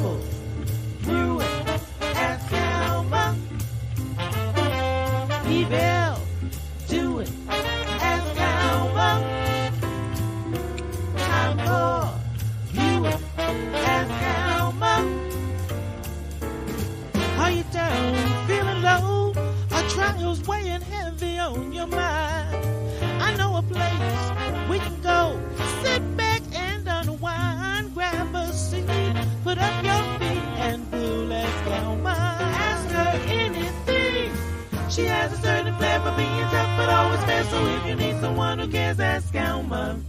trouble. You ask Alma. Evil, do it. Ask Alma. Time for you ask Alma. Are you down, feeling low? Are trials weighing heavy on your mind? I know a place we can go. Sit back and unwind. Grab a seat, put up your feet, and we'll ask Alma. Ask her anything. She has a certain flair for being tough, but always fair. So if you need someone who cares, ask Alma.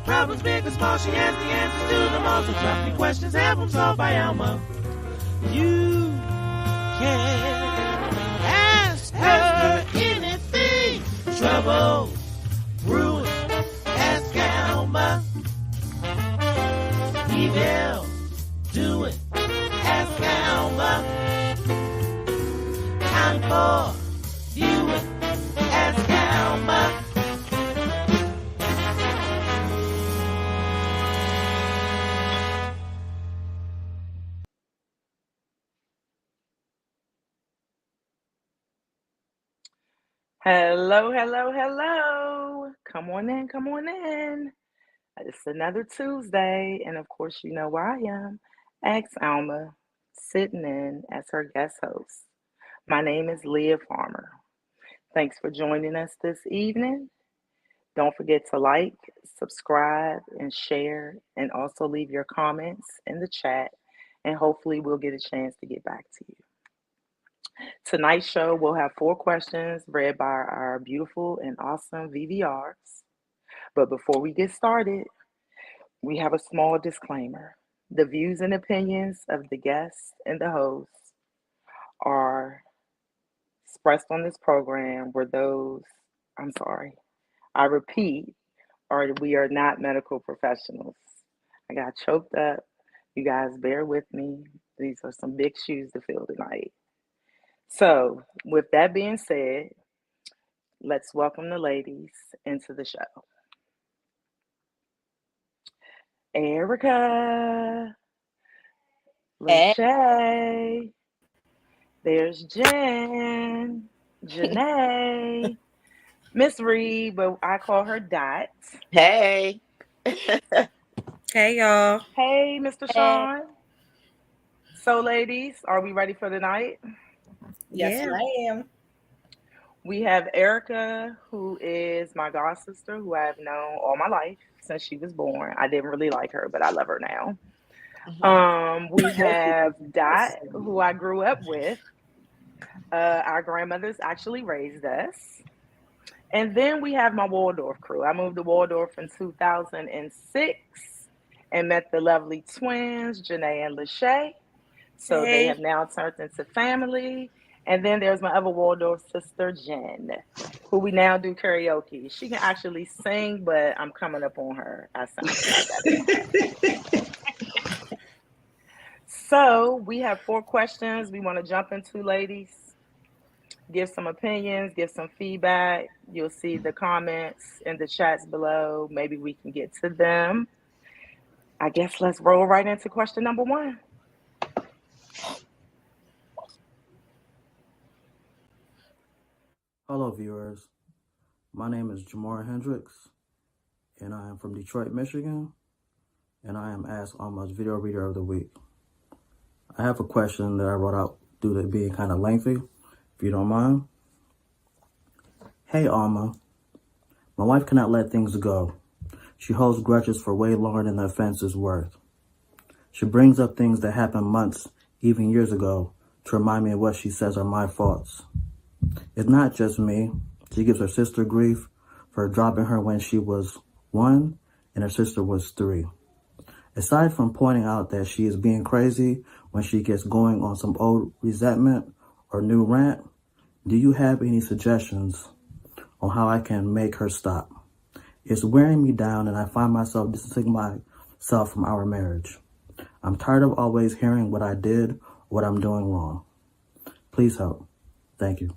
Problems big or small, she has the answers to them all. So drop your questions, have them solved by Alma. You can ask her anything. Trouble, ruin, ask Alma. Evil, do it, ask Alma. Time for you, ask Alma. Hello, hello, hello. Come on in, come on in. It's another Tuesday, and of course, you know where I am. Ask Alma, sitting in as her guest host. My name is Leah Farmer. Thanks for joining us this evening. Don't forget to like, subscribe, and share, and also leave your comments in the chat, and hopefully we'll get a chance to get back to you. Tonight's show will have 4 questions read by our beautiful and awesome VVRs. But before we get started, we have a small disclaimer. The views and opinions of the guests and the hosts are expressed on this program were those, I repeat, we are not medical professionals. I got choked up. You guys bear with me. These are some big shoes to fill tonight. So, with that being said, let's welcome the ladies into the show. Erica, Lachey, there's Jen, Janae, Miss Reed, but I call her Dot. Hey. Hey, y'all. Hey, Mr. Sean. So, ladies, are we ready for the night? Yes, Yeah. I am. We have Erica, who is my god sister, who I have known all my life since she was born. I didn't really like her, but I love her now. We have Dot, who I grew up with. Our grandmothers actually raised us. And then we have my Waldorf crew. I moved to Waldorf in 2006 and met the lovely twins, Janae and Lachey. So they have now turned into family. And then there's my other Waldorf sister, Jen, who we now do karaoke. She can actually sing, but I'm coming up on her. I sound So we have 4 questions we want to jump into, ladies. Give some opinions, give some feedback. You'll see the comments in the chats below. Maybe we can get to them. I guess let's roll right into question number 1. Hello, viewers. My name is Jamar Hendricks, and I am from Detroit, Michigan, and I am Ask Alma's Video Reader of the Week. I have a question that I wrote out due to it being kind of lengthy, if you don't mind. Hey, Alma. My wife cannot let things go. She holds grudges for way longer than the offense is worth. She brings up things that happened months, even years ago, to remind me of what she says are my faults. It's not just me. She gives her sister grief for dropping her when she was 1 and her sister was 3. Aside from pointing out that she is being crazy when she gets going on some old resentment or new rant, do you have any suggestions on how I can make her stop? It's wearing me down and I find myself distancing myself from our marriage. I'm tired of always hearing what I did or what I'm doing wrong. Please help. Thank you.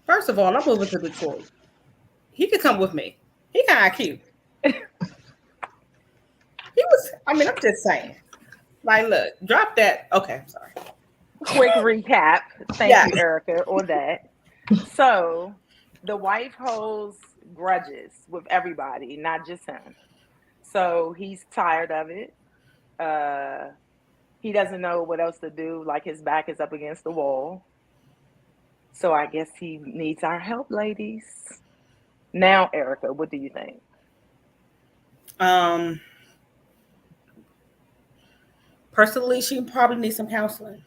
First of all, I'm moving to Detroit. He could come with me. He kind of cute. I'm just saying. Like, look, drop that. Okay, sorry. Quick recap. Thank you, Erica, on that. So the wife holds grudges with everybody, not just him. So he's tired of it. He doesn't know what else to do. Like his back is up against the wall. So I guess he needs our help, ladies. Now, Erica, what do you think? Personally, she probably needs some counseling.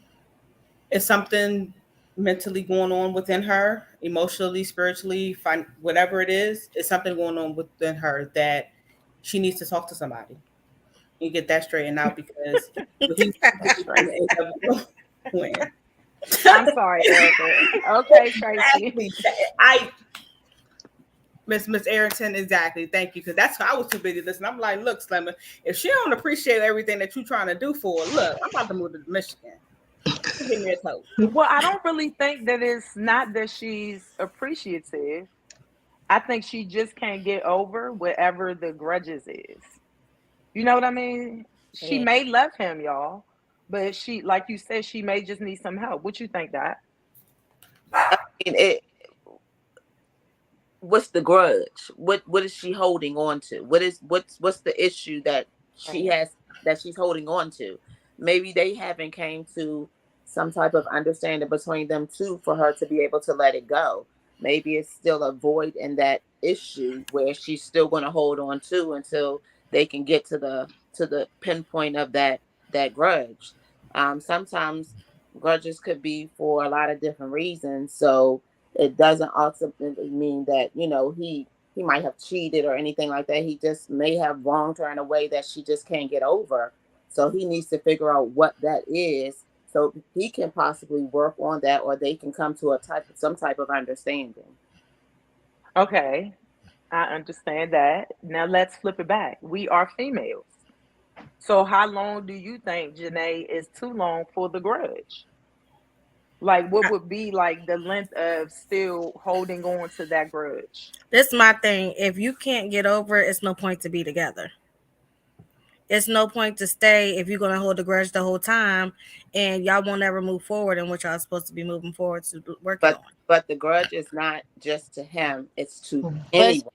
It's something mentally going on within her, emotionally, spiritually, whatever it is. It's something going on within her that she needs to talk to somebody and get that straightened out because he's when. I'm sorry, Erica. Okay, Tracy. Miss Arrington, exactly. Thank you, because that's why I was too busy listening. I'm like, look, Slimmer, if she don't appreciate everything that you're trying to do for her, look, I'm about to move to Michigan. Give me a coat. Well, I don't really think that it's not that she's appreciative. I think she just can't get over whatever the grudges is. You know what I mean? She may love him, y'all, but she, like you said, she may just need some help. What you think, Dot? I mean, what's the grudge? What is she holding on to? What's the issue that she has that she's holding on to? Maybe they haven't came to some type of understanding between them two for her to be able to let it go. Maybe it's still a void in that issue where she's still going to hold on to until they can get to the pinpoint of that grudge. Sometimes grudges could be for a lot of different reasons. So it doesn't ultimately mean that he might have cheated or anything like that. He just may have wronged her in a way that she just can't get over. So he needs to figure out what that is so he can possibly work on that, or they can come to some type of understanding. Okay, I understand that. Now let's flip it back. We are females. So how long do you think, Janae, is too long for the grudge? Like, what would be like the length of still holding on to that grudge? This is my thing. If you can't get over it, it's no point to be together. It's no point to stay if you're going to hold the grudge the whole time and y'all won't ever move forward in what y'all are supposed to be moving forward to working on. But the grudge is not just to him, it's to anyone.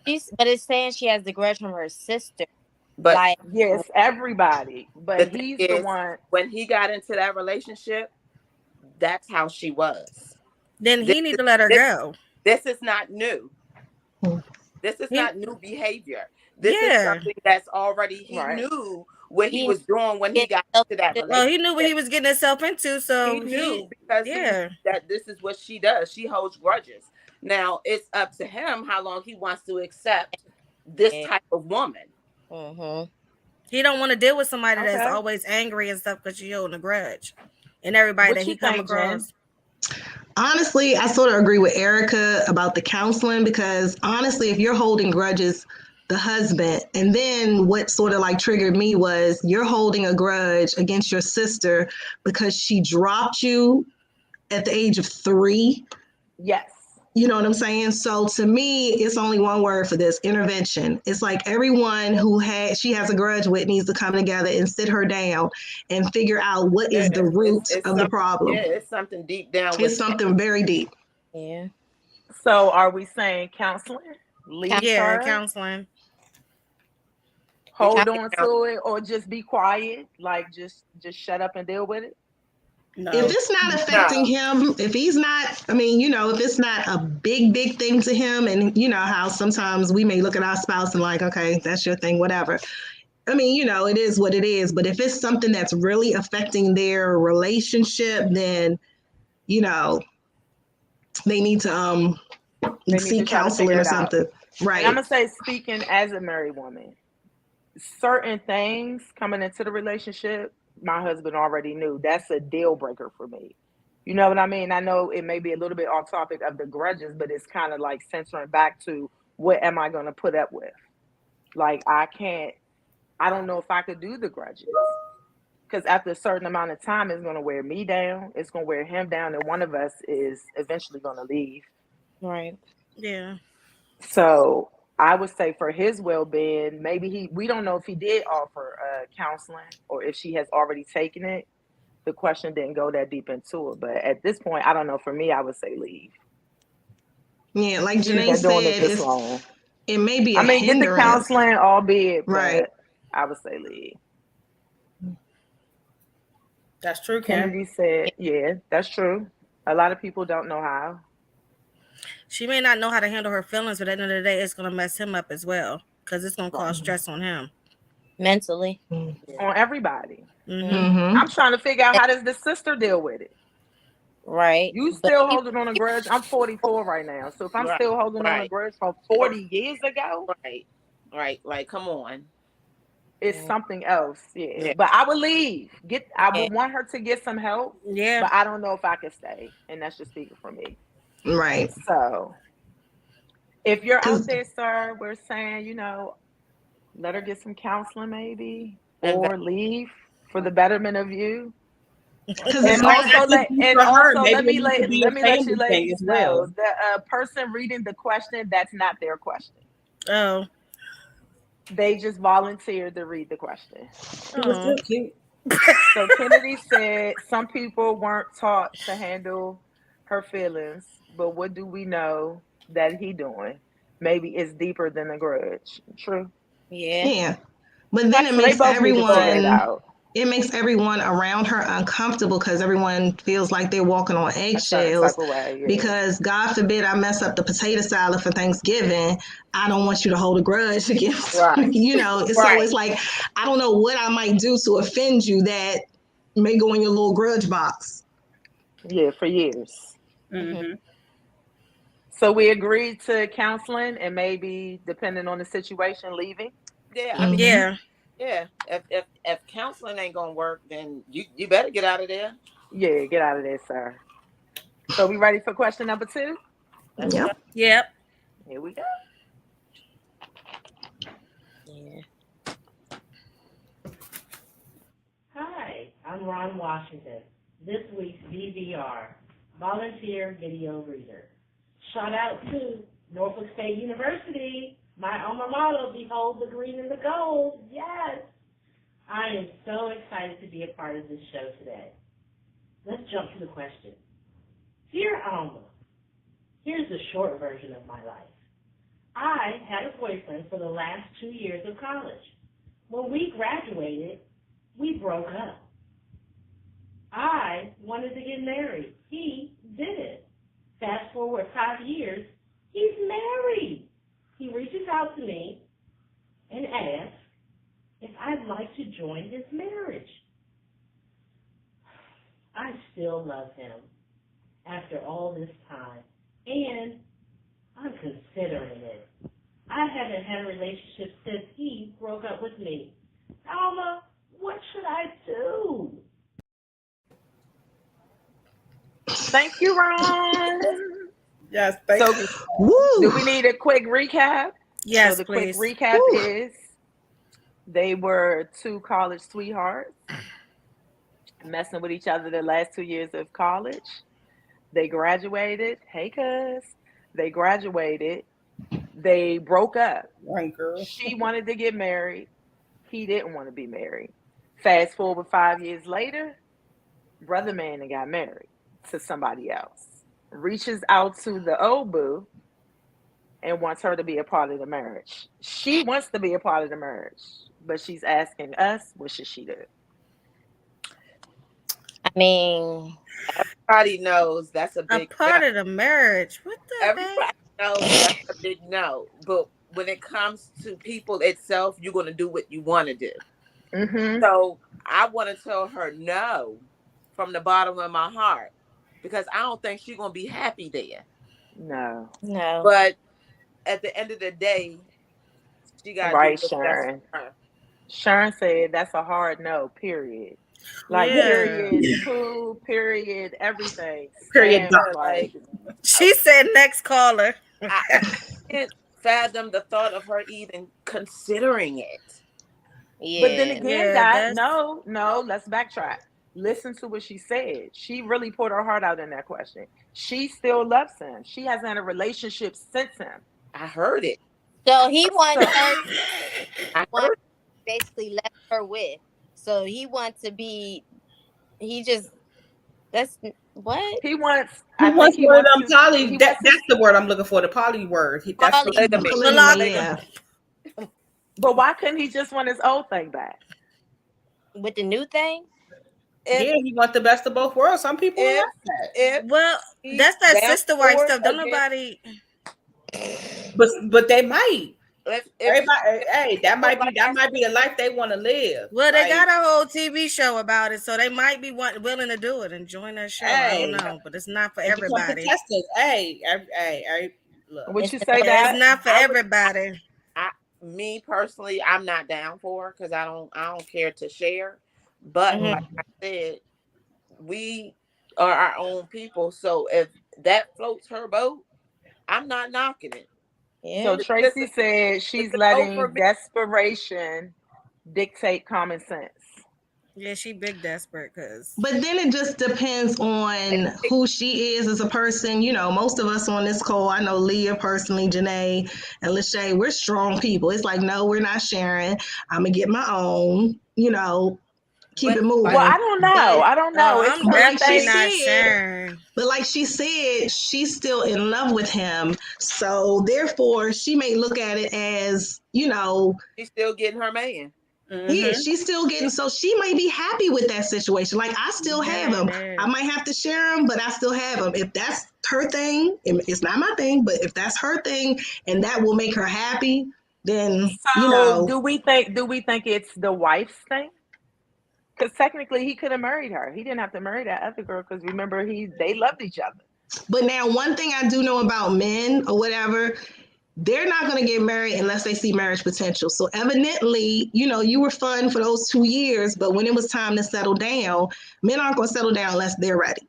But it's saying she has the grudge from her sister. But yes, everybody. But he's the one. When he got into that relationship, that's how she was. Then he need to let her go. This is not new. This is not new behavior. This is something that's already he knew what he was doing when he got into that relationship. Well, he knew what he was getting himself into, so he knew because that this is what she does. She holds grudges. Now it's up to him how long he wants to accept this type of woman. Mm-hmm. He don't want to deal with somebody that's always angry and stuff because she holding a grudge, and everybody that he come across. Honestly, I sort of agree with Erica about the counseling because honestly, if you're holding grudges, the husband, and then what sort of like triggered me was you're holding a grudge against your sister because she dropped you at the age of 3. Yes. You know what I'm saying? So to me, it's only one word for this: intervention. It's like everyone who she has a grudge with needs to come together and sit her down and figure out what is the root of the problem. Yeah, it's something deep down. It's something very deep. Yeah. So are we saying counseling? Counseling. Hold on to it, or just be quiet, like just shut up and deal with it? No. If it's not affecting him, if he's not, I mean, if it's not a big thing to him, and you know how sometimes we may look at our spouse and like, okay, that's your thing, whatever. I mean, it is what it is. But if it's something that's really affecting their relationship, then, they need to seek counseling or something. Right. And I'm going to say, speaking as a married woman, certain things coming into the relationship, my husband already knew that's a deal breaker for me. You know what I mean? I know it may be a little bit off topic of the grudges, but it's kind of like centering back to what am I going to put up with? Like, I don't know if I could do the grudges because after a certain amount of time, it's going to wear me down. It's going to wear him down. And one of us is eventually going to leave. Right. Yeah. So I would say for his well-being, maybe we don't know if he did offer counseling or if she has already taken it. The question didn't go that deep into it, but at this point, I don't know. For me, I would say leave. Yeah, like She's Janae been doing it said, this long. it may be I a mean, get the hindrance. counseling, albeit, Right. but I would say leave. That's true, Kim. Kennedy said, yeah, that's true. A lot of people don't know how. She may not know how to handle her feelings, but at the end of the day, it's going to mess him up as well because it's going to cause stress on him. Mentally. On everybody. Mm-hmm. I'm trying to figure out how does the sister deal with it. Right. You still holding on a grudge. I'm 44 right now. So if I'm still holding on a grudge from 40 years ago. Right. Like, come on. It's something else. Yeah. But I would leave. I would want her to get some help. Yeah. But I don't know if I can stay. And that's just speaking for me. Right. So if you're out there, sir, we're saying, let her get some counseling maybe. Or leave for the betterment of you. And also let me let you ladies know the person reading the question, that's not their question. Oh. They just volunteered to read the question. It was still cute. So Kennedy said some people weren't taught to handle her feelings, but what do we know that he doing? Maybe it's deeper than a grudge. True. Yeah. But then it makes everyone around her uncomfortable because everyone feels like they're walking on eggshells. Because God forbid I mess up the potato salad for Thanksgiving, I don't want you to hold a grudge against me. So it's like I don't know what I might do to offend you that may go in your little grudge box. Yeah, for years. Mm-hmm. So we agreed to counseling and maybe, depending on the situation, leaving. Yeah, I mean, yeah. If counseling ain't gonna work, then you better get out of there. Yeah, get out of there, sir. So we ready for question number 2? Yep. Yep. Here we go. Yeah. Hi, I'm Ron Washington, this week's VVR, Volunteer Video Reader. Shout out to Norfolk State University, my alma mater, behold the green and the gold, yes! I am so excited to be a part of this show today. Let's jump to the question. Dear Alma, here's the short version of my life. I had a boyfriend for the last 2 years of college. When we graduated, we broke up. I wanted to get married. He didn't. Fast forward 5 years, he's married. He reaches out to me and asks if I'd like to join his marriage. I still love him after all this time, and I'm considering it. I haven't had a relationship since he broke up with me. Alma, what should I do? Thank you, Ron. Yes, thank you. Do we need a quick recap? Yes, so the please. quick recap is they were 2 college sweethearts messing with each other the last 2 years of college. They graduated. Hey, cuz. They graduated. They broke up. Right, girl. She wanted to get married. He didn't want to be married. Fast forward 5 years later, brother man got married to somebody else. Reaches out to the old boo and wants her to be a part of the marriage. She wants to be a part of the marriage, but she's asking us, what should she do? I mean, everybody knows that's a big part of the marriage. What the everybody knows that's a big no. But when it comes to people itself, you're gonna do what you want to do. Mm-hmm. So I want to tell her no from the bottom of my heart because I don't think she's gonna be happy there. No. But at the end of the day, she got right, to do what's best for her. Sharon said that's a hard no, period. Like period, poo, period, everything. Period. Like she said next caller. I can't fathom the thought of her even considering it. Yeah. But then again, guys, no, let's backtrack. Listen to what she said. She really poured her heart out in that question. She still loves him. She hasn't had a relationship since him. I heard it. So he wants her. I One heard basically left her with. So he wants to be. He just. That's what He wants. He I think wants he one of wants them to. poly. He That's wants to. the word I'm looking for. The poly word. That's what. poly. polygamy. Polygamy, yeah. But why couldn't he just want his old thing back? With the new thing. If Yeah, he wants the best of both worlds. Some people are if like that. if Well, he's that's that Down sister wife for it stuff. Don't again. nobody. But they might. If Everybody, hey, that feel might be like a life they want to live. Well, they Like, got a whole TV show about it, so they might be willing to do it and join that show. I don't hey, know, but it's not for and become everybody. contestants. Hey, look. would It's you the say Yeah, it's that? not for I would, everybody. me personally, I'm not down for because I don't care to share. But Mhm. like I said, we are our own people. So if that floats her boat, I'm not knocking it. So Yeah. Tracy said It's she's a go for letting me. desperation dictate common sense. Yeah, she big desperate because But then it just depends on who she is as a person. You know, most of us on this call, I know Leah personally, Janae and Lachey, we're strong people. It's like, no, we're not sharing. I'm going to get my own, you know, keep But it Well, moving. I don't know. But I don't oh, know. It's I'm but certain like she definitely things. not said, sharing. but like she said, she's still in love with him. So therefore, she may look at it as, you know, she's still getting her man. yeah, Mm-hmm. she's still getting, so she may be happy with that situation. Like, I still That have ain't him. I it. might have to share him, but I still have him. If that's her thing, it's not my thing, but if that's her thing and that will make her happy, then, you So know, do we think it's the wife's thing? Because technically he could have married her. He didn't have to marry that other girl because remember they loved each other. but now one thing I do know about men or whatever, they're not going to get married unless they see marriage potential. So evidently, you know, you were fun for those 2 years, but when it was time to settle down, men aren't going to settle down unless they're ready.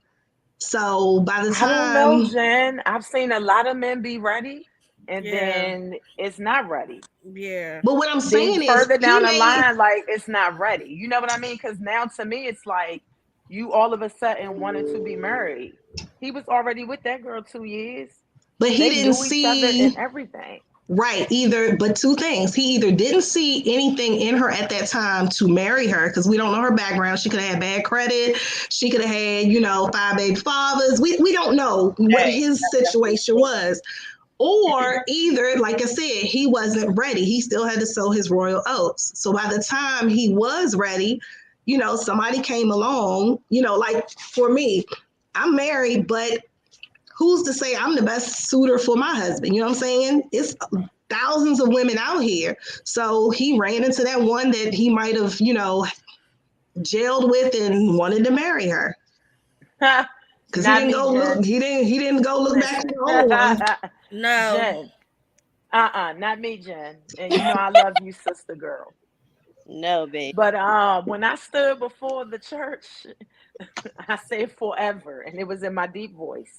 So by the I don't know, time, Jen. I've seen a lot of men be ready and Yeah, then it's not ready. yeah. but what I'm Then saying is further he down the may, line, like it's not ready. You know what I mean? Because now to me, it's like you all of a sudden wanted to be married. He was already with that girl 2 years. but he They didn't knew each other and see everything. right either. But two things: he either didn't see anything in her at that time to marry her, because we don't know her background. She could have had bad credit. She could have had, you know, 5 baby fathers. We don't know what Hey, his that's definitely situation true. was. Or either, like I said, he wasn't ready. He still had to sow his royal oats. So by the time he was ready, you know, somebody came along, you know, like for me, I'm married, but who's to say I'm the best suitor for my husband? You know what I'm saying? It's thousands of women out here. So he ran into that one that he might have, you know, jailed with and wanted to marry her. Because he Not didn't me, go look, Jen. he didn't go look back to Listen, the old one. No, Jen. Not me, Jen. And you know I love you, sister girl. No, babe. But when I stood before the church, I said forever, and it was in my deep voice.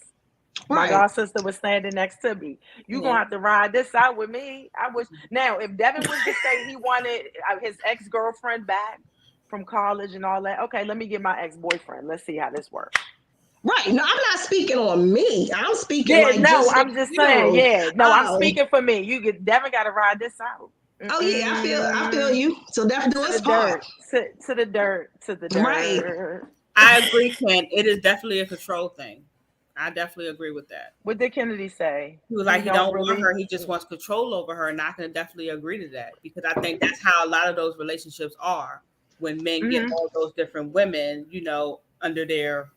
My Right. god sister was standing next to me. You gonna Yeah. have to ride this out with me. I wish. Now, if Devin was to say he wanted his ex girlfriend back from college and all that, okay, let me get my ex boyfriend. Let's see how this works. Right. No, I'm not speaking on me. I'm speaking Yeah, like no, just in I'm just saying. general. Yeah, no, I'm Oh, speaking for me. You get Devin got to ride this out. oh yeah, I feel Mm-mm. you. So definitely do To his the part. dirt, to the dirt, to the Right. dirt. I agree, Ken. It is definitely a control thing. I definitely agree with that. What did Kennedy say? He was He like, he don't don't want really. her. He just wants control over her, and I can definitely agree to that because I think that's how a lot of those relationships are when men get Mm-hmm. all those different women, you know, under their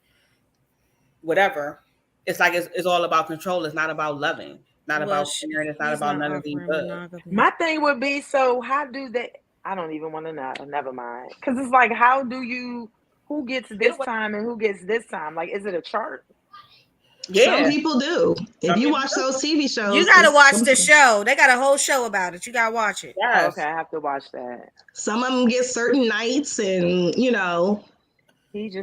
whatever. It's like it's all about control. It's not about loving. Not well, about caring. It's not he's about not none of the offering above. monogamy. My thing would be, so how do they? I don't even want to know. Never mind. Because it's like, how do you? Who gets Get this away. time and who gets this time? Like, is it a chart? Some Yeah, people do. If some you people watch do. those TV You shows, gotta it's watch the show. They got a whole show about it. You gotta watch it. Oh, Yes. okay, I have to watch that. some of them get certain nights, and you know,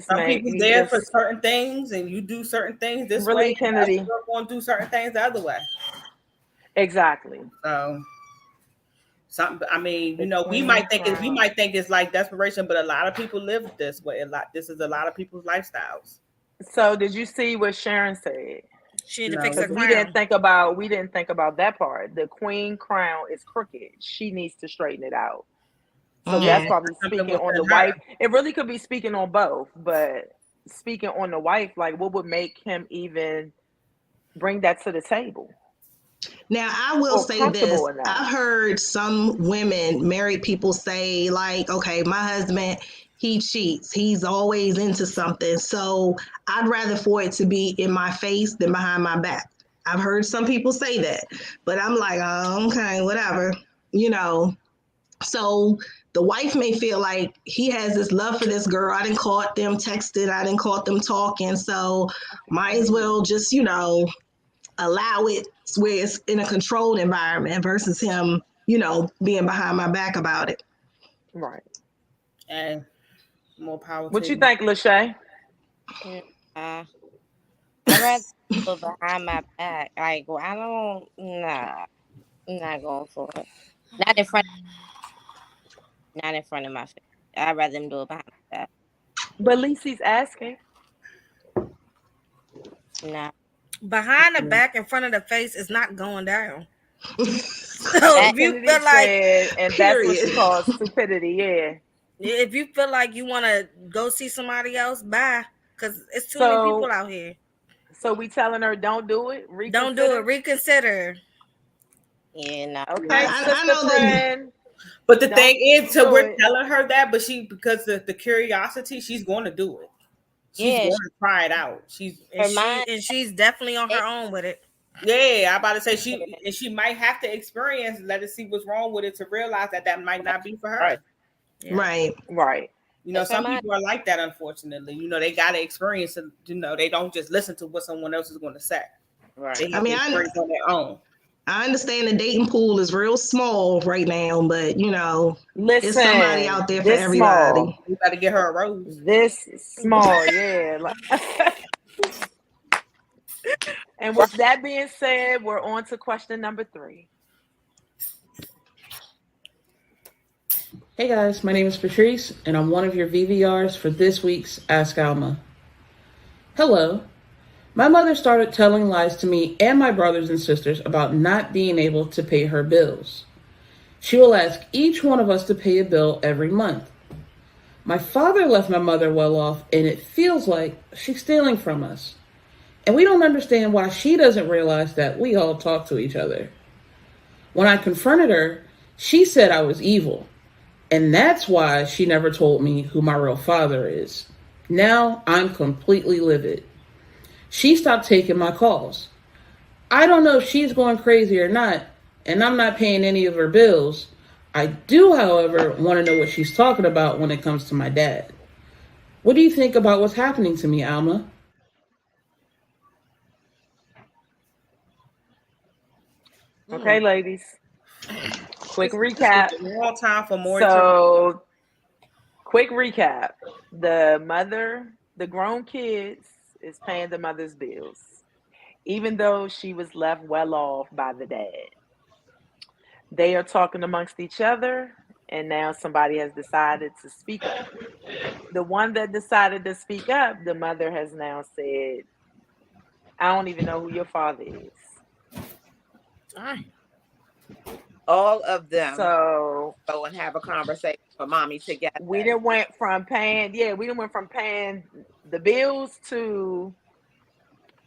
Some people's He there for just certain things, and you do certain things this really way, and the other Kennedy. girl going to do certain things the other way. Exactly. So, something. I mean, The we queen might think crown. it's like desperation, but a lot of people live this way. This is a lot of people's lifestyles. So, did you see what Sharon said? She need You to fix know, her Because we didn't crown. think about that part. The queen crown is crooked. She needs to straighten it out. So yeah, that's Mm. probably something speaking on the within wife. her. It really could be speaking on both, but speaking on the wife, like what would make him even bring that to the table Now, I will or say comfortable this. enough? I've heard some women, married people say, like, okay, my husband, he cheats. He's always into something. So I'd rather for it to be in my face than behind my back. I've heard some people say that, but I'm like, oh, okay, whatever, you know. So the wife may feel like he has this love for this girl. I didn't caught them texting. I didn't caught them talking. So might as well just, allow it where it's in a controlled environment versus him, being behind my back about it. Right. And more power to What you you. think, Lachey? Nah, I'd rather go behind my back. Like, well, I don't, nah, I'm not going for it. Not in front, not in front of my face. I'd rather them do it behind my back. But Lisi's asking. Nah, Behind the Yeah. back, in front of the face is not going down. So that, if you Kennedy feel like, said, and that's what she Period. calls stupidity. Yeah. if you feel like you want to go see somebody else, bye. Because it's too many people So, out here. so we telling her don't do it. Don't do it. Reconsider. Reconsider. yeah, nah. Okay, I sister know that. friend, But the don't thing is, so do we're it. telling her that, but because the curiosity, she's going to do it. She's Yeah, going to try it out. She's And her mind. she's definitely on her own with it. yeah. I'm about to say she might have to experience. Let us see what's wrong with it to realize that might not be for her. Right. Yeah. Right. Right. You know, If her some mind. people are like that. Unfortunately, they got to experience it. They don't just listen to what someone else is going to say. Right. They I have to mean, experience on their own. I understand the dating pool is real small right now, but it's somebody Listen, out there for this small, everybody. You got to get her a rose. this small, yeah. And with that being said, we're on to question number 3. Hey guys, my name is Patrice, and I'm one of your VVRs for this week's Ask Alma. Hello. My mother started telling lies to me and my brothers and sisters about not being able to pay her bills. She will ask each one of us to pay a bill every month. My father left my mother well off, and it feels like she's stealing from us. And we don't understand why she doesn't realize that we all talk to each other. When I confronted her, she said I was evil. And that's why she never told me who my real father is. Now I'm completely livid. She stopped taking my calls. I don't know if she's going crazy or not, and I'm not paying any of her bills. I do, however, want to know what she's talking about when it comes to my dad. What do you think about what's happening to me, Alma? Okay, ladies, quick This was recap. a long time for more information. So, quick recap. The mother, the grown kids, is paying the mother's bills, even though she was left well off by the dad. They are talking amongst each other, and now somebody has decided to speak up. The one that decided to speak up, the mother has now said, I don't even know who your father is. All of them So go and have a conversation with mommy we together. didn't went from paying, we didn't went from paying the bills to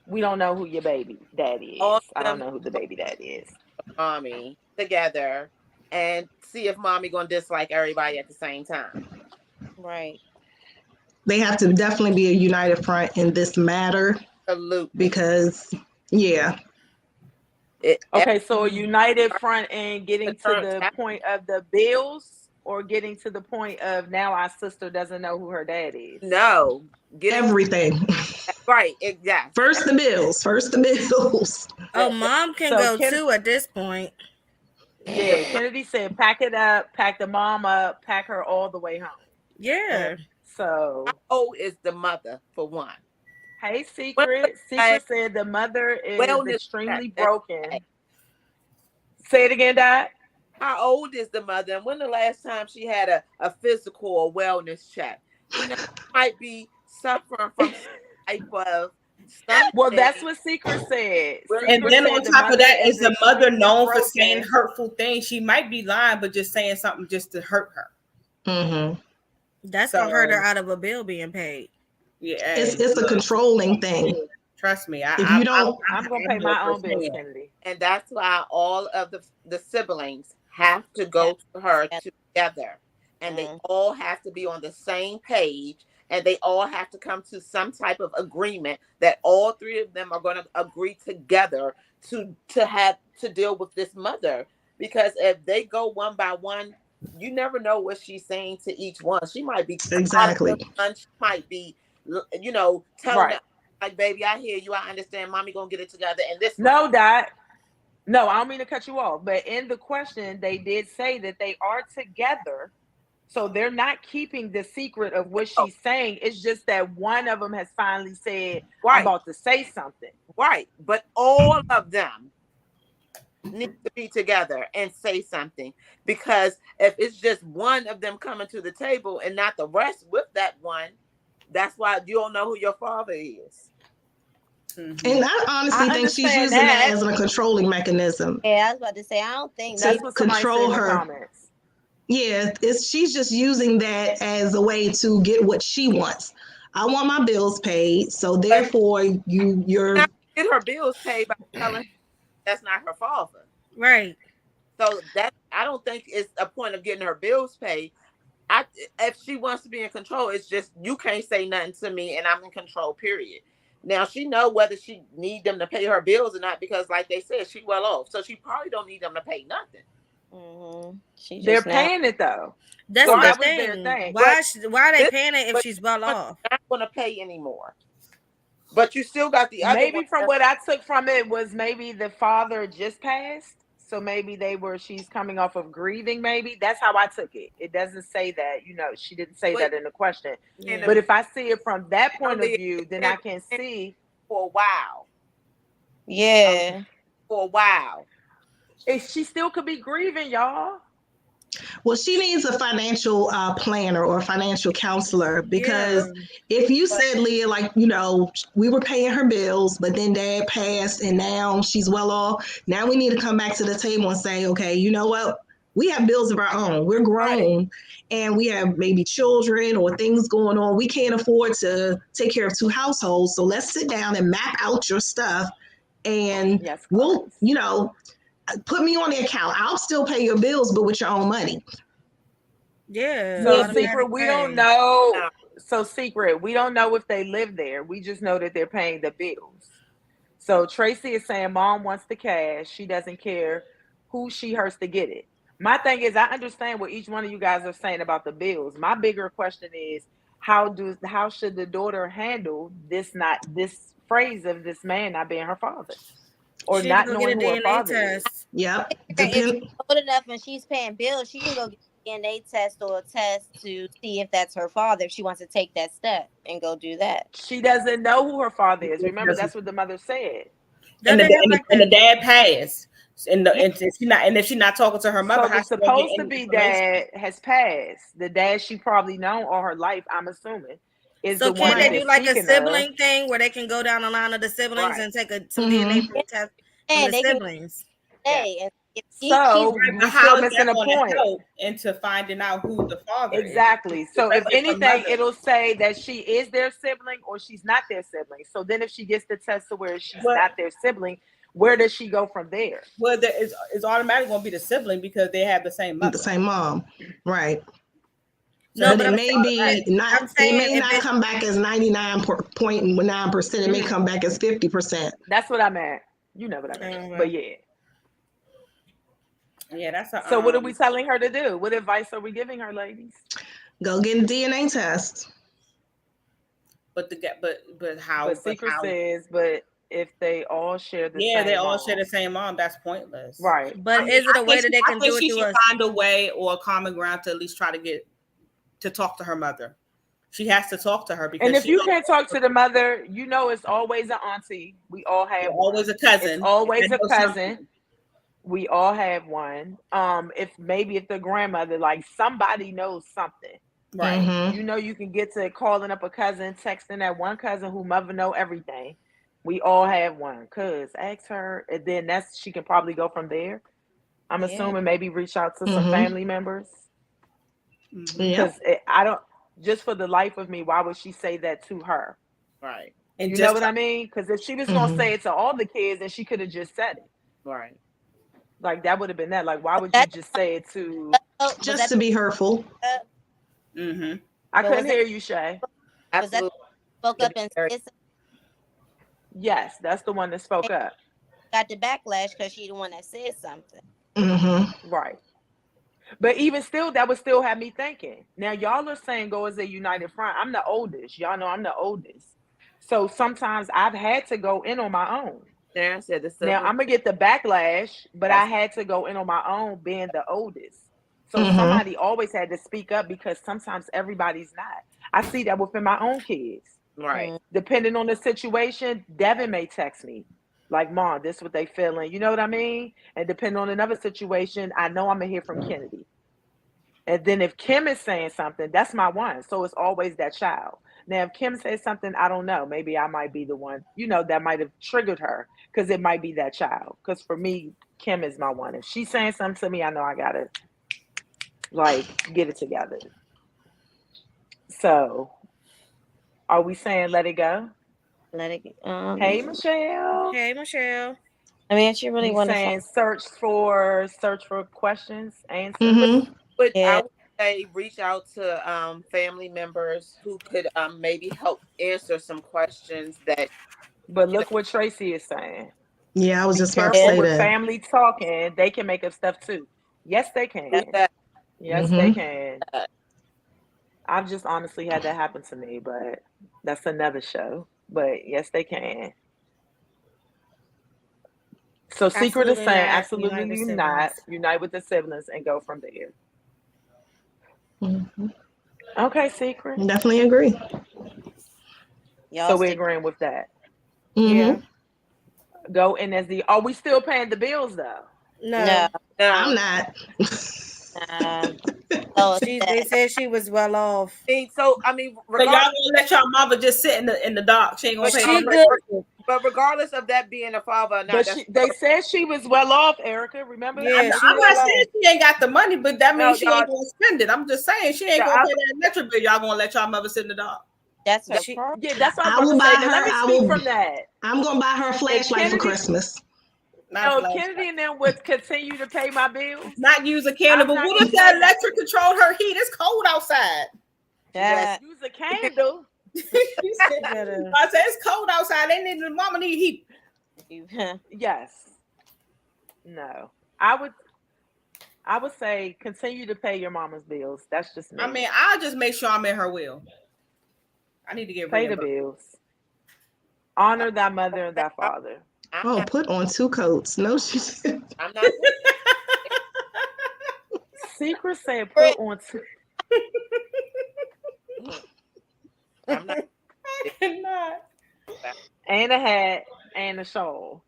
we don't know who your baby daddy All is. of I don't them know who the baby daddy is. mommy together and see if mommy gonna dislike everybody at the same time. Right. They have to definitely be a united front in this matter Absolutely. because, yeah. Okay, so a united front and getting to Turn the point of the bills or getting to the point of now our sister doesn't know who her dad is. no, getting Everything. right, exactly. First the bills. First the bills. Oh, mom can So go too at this point. yeah, Kennedy said pack it up, pack the mom up, pack her all the way home. Yeah. So How old is the mother for one? hey, When the Secret. Secret last said the mother is wellness check extremely that broken. she had? Say it again, Dot. How old is the mother? And when the last time she had a physical or wellness check? She might be suffering from some type of Well, that's what Secret said. And Secret then said on the top of mother that, is the mother extremely known for broken. saying hurtful things? She might be lying, but just saying something just to hurt her. Mm-hmm. That's gonna hurt her out of a bill being paid. Yeah, it's a controlling thing. Trust me, if you don't, I'm gonna pay my own bills, Kennedy. And that's why all of the siblings have to go to her together, and they all have to be on the same page, and they all have to come to some type of agreement that all three of them are going to agree together to have to deal with this mother. Because if they go one by one, you never know what she's saying to each one. She might be exactly. She might be, telling them, like, baby, I hear you, I understand, mommy gonna get it together. And this No, Dot. No, I don't mean to cut you off, but in the question, they did say that they are together. So they're not keeping the secret of what she's saying. It's just that one of them has finally said, I'm about to say something. Right. But all of them need to be together and say something. Because if it's just one of them coming to the table and not the rest with that one, that's why you don't know who your father is. Mm-hmm. And I honestly think she's using that as a controlling mechanism. Yeah, I was about to say, I don't think that's what control her. Yeah, she's just using that as a way to get what she wants. I want my bills paid, so therefore you're not get her bills paid by telling her that's not her father. Right. So that I don't think it's a point of getting her bills paid. If she wants to be in control, it's just you can't say nothing to me and I'm in control, period. Now she know whether she need them to pay her bills or not, because like they said, she well off. So she probably don't need them to pay nothing. Mm-hmm. They're paying it though. That's so the that thing. Was their thing. Why are they paying it if she's well off? Not going to pay anymore. But you still got the other maybe one. From what I took from it was maybe the father just passed. So maybe she's coming off of grieving. Maybe that's how I took it. It doesn't say that, she didn't say that in the question. Yeah. But if I see it from that point of view, then I can see for a while. Yeah. For a while. She still could be grieving, y'all. Well, she needs a financial planner or a financial counselor, because if you said, Leah, like, we were paying her bills, but then dad passed and now she's well off. Now we need to come back to the table and say, okay, you know what? We have bills of our own. We're grown and we have maybe children or things going on. We can't afford to take care of two households. So let's sit down and map out your stuff and we'll, put me on the account. I'll still pay your bills, but with your own money. Yeah. So Secret, we don't know. So Secret, we don't know if they live there. We just know that they're paying the bills. So Tracy is saying mom wants the cash. She doesn't care who she hurts to get it. My thing is, I understand what each one of you guys are saying about the bills. My bigger question is, how should the daughter handle this phrase of this man not being her father? Or she not go knowing get a who her father is. Yep. If she's old enough and she's paying bills, she can go get a DNA test or a test to see if that's her father, if she wants to take that step and go do that. She doesn't know who her father is. Remember, that's what the mother said. And the dad passed. And if she's not talking to her mother, so the supposed to be dad has passed. The dad she probably known all her life, I'm assuming. So can they do like a sibling thing where they can go down the line of the siblings and take some DNA test from the siblings? So how is that going to help into finding out who the father is? Exactly. So if anything, it'll say that she is their sibling or she's not their sibling. So then if she gets the test to where she's not their sibling, where does she go from there? Well, it's automatically going to be the sibling because they have the same mother. The same mom. Right. No, but it may be not. It may not come back as 99.9%. It may come back as 50%. That's what I meant. You know what I meant. But yeah. Yeah, that's so. What are we telling her to do? What advice are we giving her, ladies? Go get a DNA test. But how? But Secret says, but if they all share the same they all mom. share the same mom. That's pointless, right? But is it a way that they can do it? She should find a way or a common ground to at least try to talk to her mother. She has to talk to her because. And if you can't talk to the mother, it's always an auntie. We all have always a cousin. It's always a cousin. We all have one. If the grandmother, like somebody knows something, right? You can get to calling up a cousin, texting that one cousin who mother know everything. We all have one. Cause ask her, and then she can probably go from there. I'm assuming maybe reach out to some family members. Because I don't. Just for the life of me, why would she say that to her? Right. And you know what I mean? Because if she was gonna say it to all the kids, then she could have just said it. Right. Like that would have been that. Like, why would you just say it to? Just to be hurtful. I couldn't hear you, Shay. Absolutely. Spoke up and said something? Yes, that's the one that spoke up. Got the backlash because she the one that said something. Right. But even still, that would still have me thinking. Now, y'all are saying go as a united front. I'm the oldest. Y'all know I'm the oldest. So sometimes I've had to go in on my own. Sharon said the now, I'm going to get the backlash, but I had to go in on my own being the oldest. So somebody always had to speak up because sometimes everybody's not. I see that within my own kids. Right. Depending on the situation, Devin may text me. Like, Mom, this is what they feeling. You know what I mean? And depending on another situation, I know I'm going to hear from Kennedy. And then if Kim is saying something, that's my one. So it's always that child. Now, if Kim says something, I don't know. Maybe I might be the one, that might have triggered her because it might be that child. Because for me, Kim is my one. If she's saying something to me, I know I got to, get it together. So, are we saying let it go? Let it go. Hey, Michelle. Hey, Michelle. I mean, she really want to saying search for questions, answers. But I would say reach out to family members who could maybe help answer some questions that. But look what Tracy is saying. Yeah, I was just about to say with that. Family talking, they can make up stuff too. Yes, they can. Yes, they can. I've just honestly had that happen to me, but that's another show. But yes, they can. So Secret is saying absolutely not. Unite with the siblings and go from there. Okay, Secret. Definitely agree. So we're agreeing with that. Yeah. Go in as are we still paying the bills though? No. I'm not. They said she was well off. So I mean, so y'all gonna let y'all mother just sit in the dark? She ain't gonna pay. But regardless of that being a father or not, they said she was well off, Erica. Remember? Yeah, that? I'm not saying she ain't got the money, but that means she ain't gonna spend it. I'm just saying she ain't gonna pay that electric bill. Y'all gonna let y'all mother sit in the dark? That's that's what I was about to say. Let me speak from that. I'm gonna buy her a flashlight for Christmas. No, Kennedy and them would continue to pay my bills. Not use a candle, but what if that electric control her heat? It's cold outside. Use a candle. I said it's cold outside. They need the mama need heat. Yes. No. I would say continue to pay your mama's bills. That's just me. I mean, I'll just make sure I'm in her will. I need to get pay the bills. Honor thy mother and thy father. Oh, put on 2 coats. No, she said. I'm not. Secret saying put on 2. I'm not. And a hat and a shawl.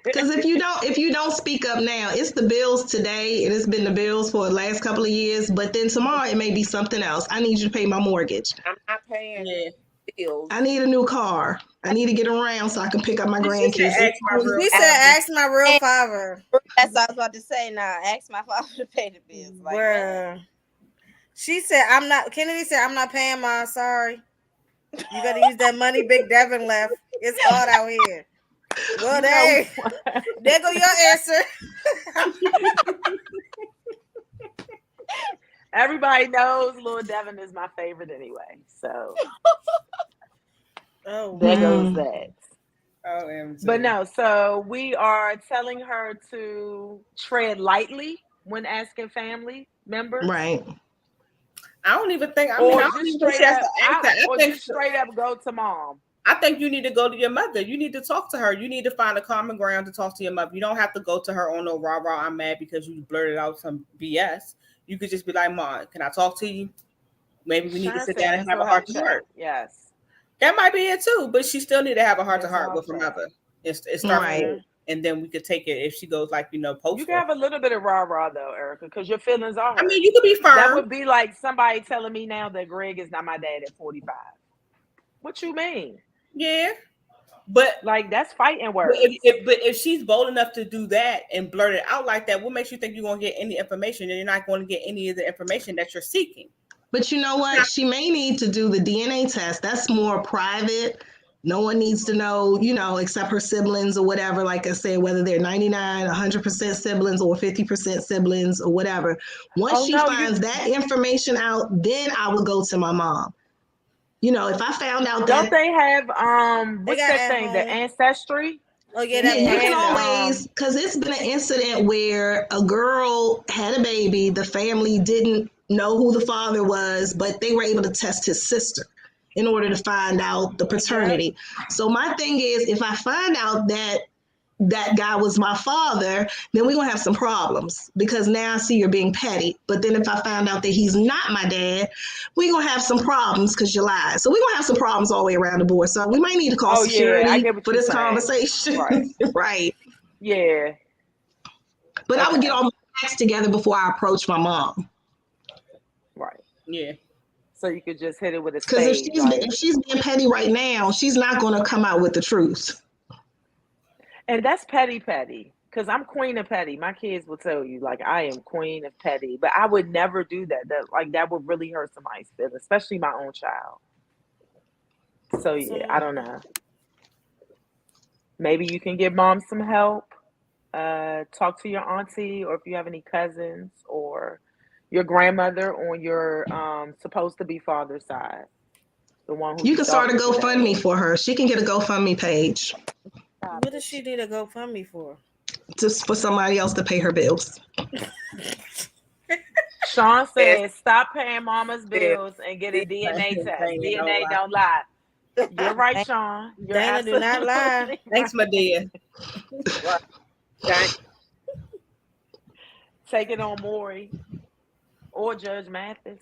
Because if you don't speak up now, it's the bills today, and it's been the bills for the last couple of years. But then tomorrow it may be something else. I need you to pay my mortgage. I'm not paying bills. I need a new car. I need to get around so I can pick up my grandkids. We said ask my real father. That's what I was about to say. Now ask my father to pay the bills. Bruh. She said I'm not. Kennedy said I'm not paying mine. Sorry. You gotta use that money Big Devin left. It's hard out here. Well, there go your answer. Everybody knows Lil Devin is my favorite anyway. So there goes that. OMG. But no, so we are telling her to tread lightly when asking family members. Right. I don't even think. I think straight up go to mom. I think you need to go to your mother. You need to talk to her. You need to find a common ground to talk to your mother. You don't have to go to her on no rah rah. I'm mad because you blurted out some BS. You could just be like, Mom, can I talk to you? Maybe we need to sit down and have a heart to heart. Yes, that might be it too. But she still need to have a heart to heart with her mother. It's start right. And then we could take it if she goes like post. You can have a little bit of rah rah though, Erica, because your feelings are hurt. I mean, you could be firm. That would be like somebody telling me now that Greg is not my dad at 45. What you mean? Yeah. But like that's fighting words. But if she's bold enough to do that and blurt it out like that, what makes you think you're going to get any information and you're not going to get any of the information that you're seeking? But you know what? She may need to do the DNA test. That's more private. No one needs to know, except her siblings or whatever. Like I said, whether they're 99, 100% siblings or 50% siblings or whatever. Once she finds that information out, then I would go to my mom. If I found out don't they have what's that thing? The ancestry? Oh Yeah, you can always, because it's been an incident where a girl had a baby, the family didn't know who the father was, but they were able to test his sister in order to find out the paternity. So my thing is, if I find out that that guy was my father, then we're going to have some problems because now I see you're being petty. But then if I found out that he's not my dad, we're going to have some problems because you lied. So we're going to have some problems all the way around the board. So we might need to call security for this conversation. Right. Right. Yeah. But I would get all my facts together before I approach my mom. Right. Yeah. So you could just hit it with a because spade. if she's being petty right now, she's not going to come out with the truth. And that's petty. Because I'm queen of petty. My kids will tell you, like, I am queen of petty. But I would never do that. That would really hurt somebody's feelings, especially my own child. So, yeah, I don't know. Maybe you can give mom some help. Talk to your auntie, or if you have any cousins, or your grandmother on your supposed to be father's side. The one who you can start a GoFundMe for her. She can get a GoFundMe page. What does she need a GoFundMe for? Just for somebody else to pay her bills. Sean says, stop paying mama's bills and get a DNA test. DNA don't lie. You're right, Sean. You're Dana do not lie. Right. Thanks, my dear. Take it on Maury or Judge Mathis.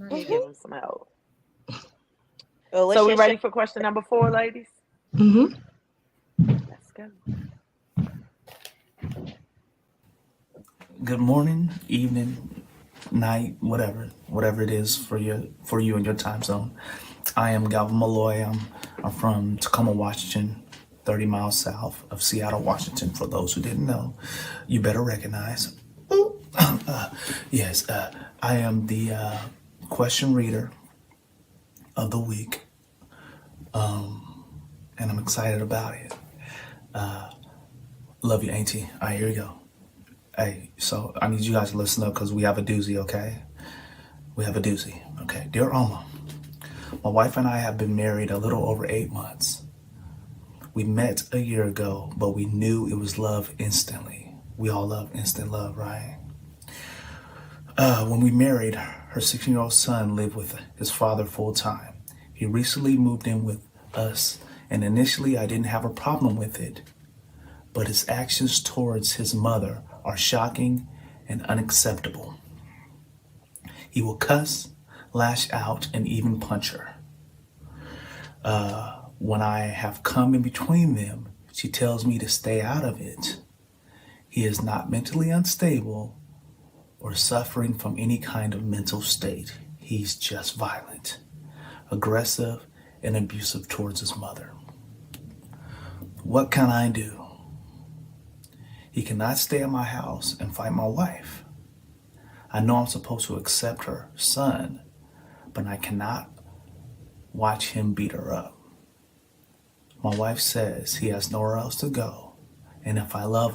Give him some help. So we ready for question number 4, ladies? Mm-hmm. Let's go. Good morning, evening, night, whatever it is for you and your time zone. I am Galvin Malloy. I'm from Tacoma, Washington, 30 miles south of Seattle, Washington. For those who didn't know, you better recognize. Yes, I am the question reader of the week, and I'm excited about it. Love you, Auntie. All right, here we go. Hey, so I need you guys to listen up because we have a doozy, okay? We have a doozy, okay? Dear Alma, my wife and I have been married a little over 8 months. We met a year ago, but we knew it was love instantly. We all love instant love, right? When we married, her 16-year-old son lived with his father full time. He recently moved in with us, and initially I didn't have a problem with it. But his actions towards his mother are shocking and unacceptable. He will cuss, lash out, and even punch her. When I have come in between them, she tells me to stay out of it. He is not mentally unstable or suffering from any kind of mental state. He's just violent, aggressive, and abusive towards his mother. What can I do? He cannot stay at my house and fight my wife. I know I'm supposed to accept her son, but I cannot watch him beat her up. My wife says he has nowhere else to go, and if I love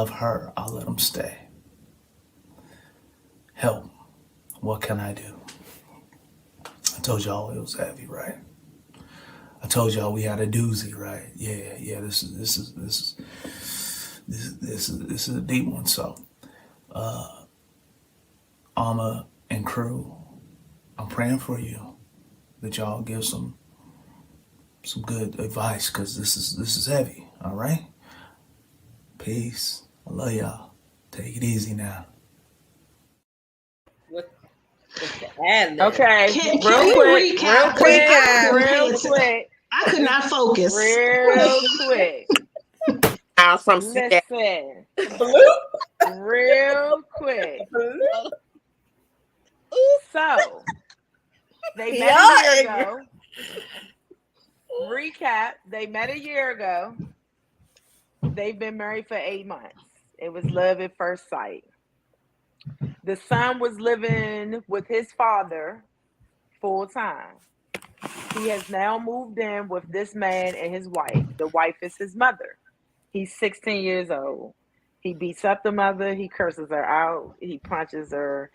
her, I'll let him stay. Help. What can I do? I told y'all it was heavy, right? I told y'all we had a doozy, right? Yeah. This is a deep one. So, Alma and crew, I'm praying for you that y'all give some good advice because this is heavy. All right. Peace. I love y'all. Take it easy now. Okay. Real quick. I could not focus. Real quick. From listen. Real quick. So they met a year ago. Recap, they met a year ago. They've been married for 8 months. It was love at first sight. The son was living with his father full time. He has now moved in with this man and his wife. The wife is his mother. He's 16 years old. He beats up the mother. He curses her out. He punches her.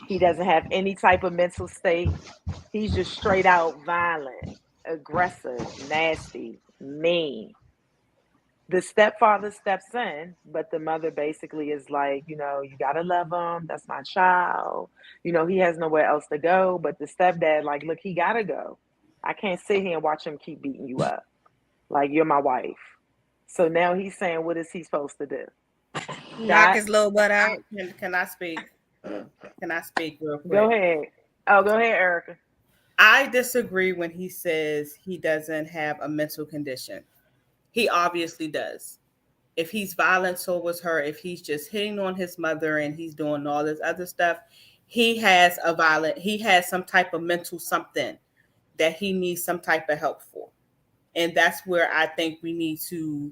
He doesn't have any type of mental state. He's just straight out violent, aggressive, nasty, mean. The stepfather steps in, but the mother basically is like, you gotta love him. That's my child. He has nowhere else to go. But the stepdad, like, look, he gotta go. I can't sit here and watch him keep beating you up. Like, you're my wife. So now he's saying, what is he supposed to do? Knock his little butt out. Can I speak? Can I speak real quick? Go ahead. Oh, go ahead, Erica. I disagree when he says he doesn't have a mental condition. He obviously does. If he's violent towards her, if he's just hitting on his mother and he's doing all this other stuff, he has some type of mental something that he needs some type of help for. And that's where I think we need to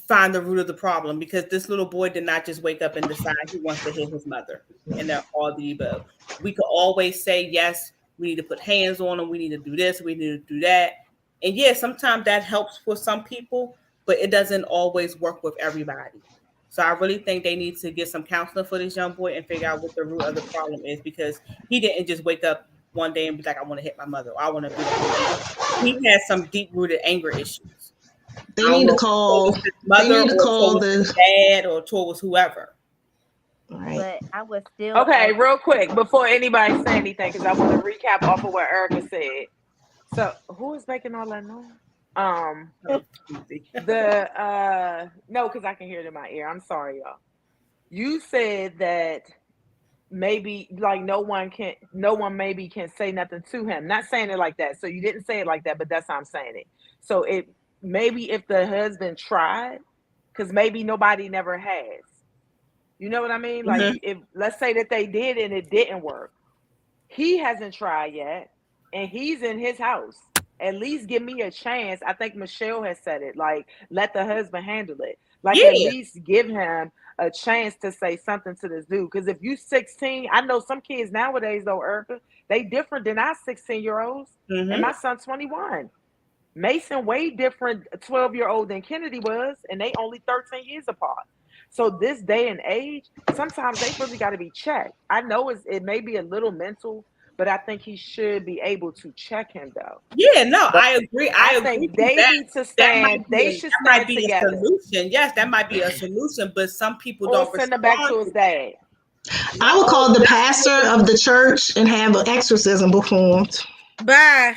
find the root of the problem, because this little boy did not just wake up and decide he wants to hit his mother and all the above. We could always say, yes, we need to put hands on him. We need to do this. We need to do that. And yeah, sometimes that helps for some people, but it doesn't always work with everybody. So I really think they need to get some counseling for this young boy and figure out what the root of the problem is, because he didn't just wake up one day and be like, I want to hit my mother, or I want to do that. He has some deep-rooted anger issues. They need to call his mother, or his dad, or towards whoever. Right. But I was still okay. Real quick before anybody say anything, because I want to recap off of what Erica said. So who is making all that noise? No, because I can hear it in my ear. I'm sorry, y'all. You said that maybe like no one maybe can say nothing to him. Not saying it like that. So you didn't say it like that, but that's how I'm saying it. So maybe if the husband tried, because maybe nobody never has. You know what I mean? Like, if let's say that they did and it didn't work, he hasn't tried yet, and he's in his house. At least give me a chance. I think Michelle has said it. Like, let the husband handle it. Like, at least give him a chance to say something to this dude. Because if you 16, I know some kids nowadays though, Erica, they different than our 16-year-olds, and my son's 21. Mason way different 12-year-old than Kennedy was, and they only 13 years apart. So this day and age, sometimes they really got to be checked. I know it may be a little mental, but I think he should be able to check him though. Yeah, no, I agree. I think they need to stand. They should stand together. A solution. Yes, that might be a solution, but some people don't send him back to his dad. I would call the pastor of the church and have an exorcism performed. Bye.